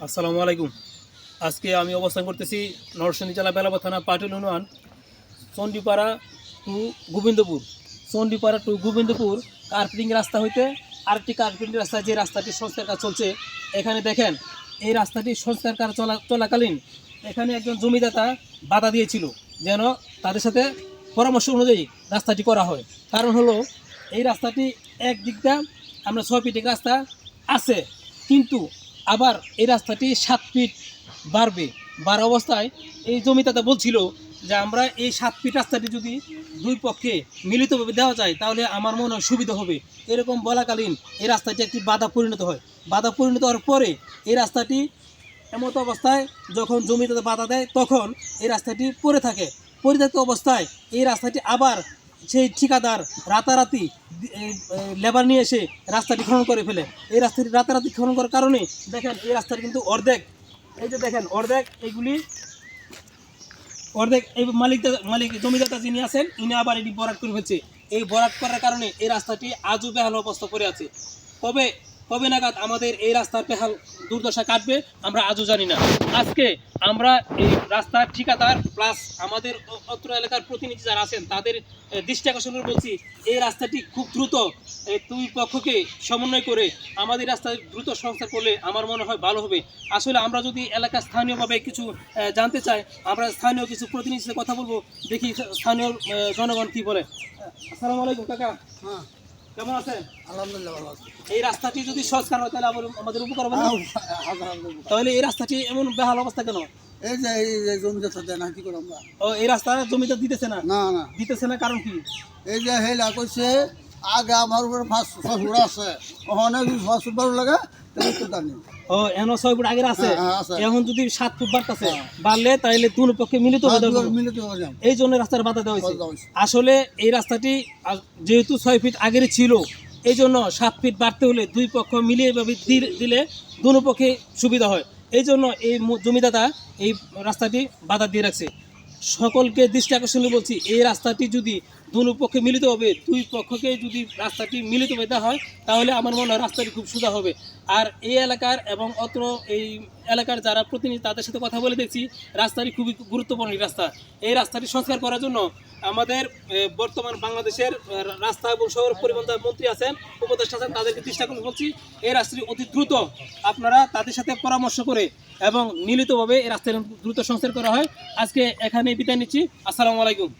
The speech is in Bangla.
আসসালামু আলাইকুম। আজকে আমি অবস্থান করতেছি নরসিংদী জেলা বেলাব থানা Patuli union Chandipara to Gobindapur. Chandipara to Gobindapur carpeting রাস্তা হইতে আরেকটি কার্পেটিং রাস্তা, যে রাস্তাটি সংস্কার কাজ চলছে। এখানে দেখেন, এই রাস্তাটি সংস্কার কাজ চলাকালীন এখানে একজন জমিদাতা বাধা দিয়েছিল যেন তাদের সাথে পরামর্শ অনুযায়ী রাস্তাটি করা হয়। কারণ হলো, এই রাস্তাটি একদিকটা আমরা 6 ফিটের রাস্তা আছে, কিন্তু আবার এই রাস্তাটি 7 ফিট বাড়া অবস্থায় এই জমিদাতা বলছিল যে আমরা এই 7 ফিট রাস্তাটি যদি দুই পক্ষে মিলিতভাবে দেওয়া যায় তাহলে আমার মনে হয় সুবিধা হবে। এরকম বলাকালীন এই রাস্তাটি একটি বাধা পরিণত হয়। বাধা পরিণত হওয়ার পরে এই রাস্তাটি এমতো অবস্থায় যখন জমিদাতা বাধা দেয় তখন এই রাস্তাটি পড়ে থাকে। পড়ে থাকা অবস্থায় এই রাস্তাটি আবার সেই ঠিকাদার রাতারাতি লেবার নিয়ে এসে রাস্তাটি খনন করে ফেলে। এই রাস্তাটি রাতারাতি খনন করার কারণে দেখেন এই রাস্তাটি কিন্তু অর্ধেক, এই যে দেখেন অর্ধেক, এইগুলি অর্ধেক এই মালিক জমিদাতা যিনি আছেন ইনি আবার এটি ভরাট করে ফেলছে। এই ভরাট করার কারণে এই রাস্তাটি আজও বেহাল অবস্থা পড়ে আছে। কবে কবে নাগাদ আমাদের এই রাস্তার বেহাল দুর্দশা কাটবে আমরা আজও জানি না। আজকে আমরা এই রাস্তার ঠিকাদার প্লাস আমাদের অত্র এলাকার প্রতিনিধি যারা আছেন তাদের দৃষ্টি আকর্ষণ করে বলছি, এই রাস্তাটি খুব দ্রুত দুই পক্ষকে সমন্বয় করে আমাদের রাস্তা দ্রুত সংস্কার করলে আমার মনে হয় ভালো হবে। আসলে আমরা যদি এলাকার স্থানীয়ভাবে কিছু জানতে চাই, আমরা স্থানীয় কিছু প্রতিনিধির সাথে কথা বলবো, দেখি স্থানীয় জনগণ কি বলে। আসসালামু আলাইকুম কাকা। হ্যাঁ, কেমন আছেন? আলহামদুলিল্লাহ ভালো আছি। এই রাস্তাটি যদি সংস্কার হয় তাহলে আমাদের উপকার হবে না? তাহলে এই রাস্তাটি এমন বেহাল অবস্থা কেন? এই যে এই জমিদার দেয় না, কি করে আমরা? ও, এই রাস্তা জমিদার দিতেছে না? না না, দিতেছে না কারণ কি? এই যে হেলা কইছে আগে আমার উপরে 500 ফুট আছে, ওখানে যদি 6 ফুট বাড়ু লাগে তাহলে তো জানি। ও, এখন 6 ফুট আগের আছে, হ্যাঁ, আছে। এখন যদি 7 ফুট বাড়তেছে, বাড়লে তাহলে দুই পক্ষে মিলিত হয়ে যাবে। মিনিটে হয়ে যাবে। এই জন্য রাস্তার বাধা দেওয়া হয়েছে। বাধা হয়েছে। আসলে এই রাস্তাটি যেহেতু 6 ফিট আগের ছিল, এই জন্য 7 ফিট বাড়তে হলে দুই পক্ষ মিলিয়ে দিলে দুই পক্ষে সুবিধা হয়। এই জন্য এই জমিদাতা এই রাস্তাটি বাধা দিয়ে রাখছে। সকলকে দৃষ্টি আকর্ষণ করে বলছি, এই রাস্তাটি যদি দুই পক্ষে মিলিত হবে, দুই পক্ষকে যদি রাস্তাটি মিলিত হয়ে দেওয়া হয় তাহলে আমার মনে হয় রাস্তাটি খুব সোজা হবে। আর এই এলাকার এবং অত্র এই এলাকার যারা প্রতিনিধি তাদের সাথে কথা বলে দেখছি, রাস্তাটি খুবই গুরুত্বপূর্ণ রাস্তা। এই রাস্তাটি সংস্কার করার জন্য আমাদের বর্তমান বাংলাদেশের রাস্তা এবং শহর পরিবহন মন্ত্রী আছেন, উপদেষ্টা আছেন, তাদেরকে চেষ্টা করে বলছি এই রাস্তাটি অতি দ্রুত আপনারা তাদের সাথে পরামর্শ করে এবং মিলিতভাবে এই রাস্তাটি দ্রুত সংস্কার করা হয়। আজকে এখানে বিদায় নিচ্ছি। আসসালামু আলাইকুম।